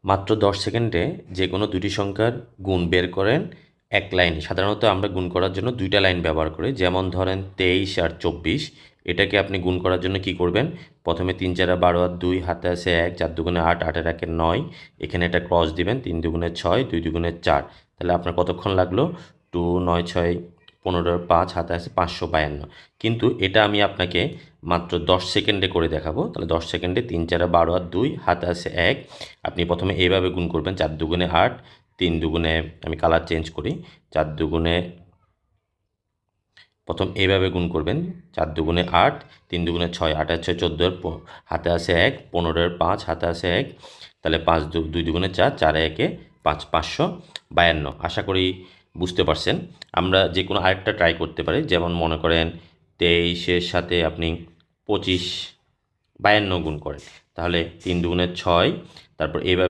মাত্র 10 সেকেন্ডে যে কোনো দুটি সংখ্যার গুণ বের করেন এক লাইনে। সাধারণত আমরা গুণ করার জন্য দুইটা লাইন ব্যবহার করি। যেমন ধরেন 23 আর 24, এটাকে আপনি গুণ করার জন্য কি করবেন? প্রথমে 3 4 12 আর 2, হাতে আছে 1, 4 দুগুণে 8, 8 এর 1 9, এখানে একটা ক্রস দিবেন, 3 দুগুণে 6, 2 দুগুণে 4। তাহলে আপনার কতক্ষণ লাগলো? 2 9 6 15 আর 5, হাতে আছে 552। কিন্তু এটা আমি আপনাকে মাত্র 10 সেকেন্ডে করে দেখাবো। তাহলে 10 সেকেন্ডে 3 4 12 আর 2, হাতে আছে 1। আপনি প্রথমে এইভাবে গুণ করবেন, 4 দুগুণে 8, 3 দুগুণে, আমি কালার চেঞ্জ করি, 4 দুগুণে, প্রথম এইভাবে গুণ করবেন, 4 দুগুণে 8, 3 দুগুণে 6, 8 আর 6 14, হাতে আছে 1, 15 আর 5, হাতে আছে 1। তাহলে 5 2 দুগুণে 4, 4 1 5, 552। আশা করি বুঝতে পারছেন। আমরা যে কোনো আরেকটা ট্রাই করতে পারি। যেমন মনে করেন 23-এর সাথে আপনি 25 52 গুণ করেন, তাহলে 3 দুগুণে 6, তারপর এইভাবে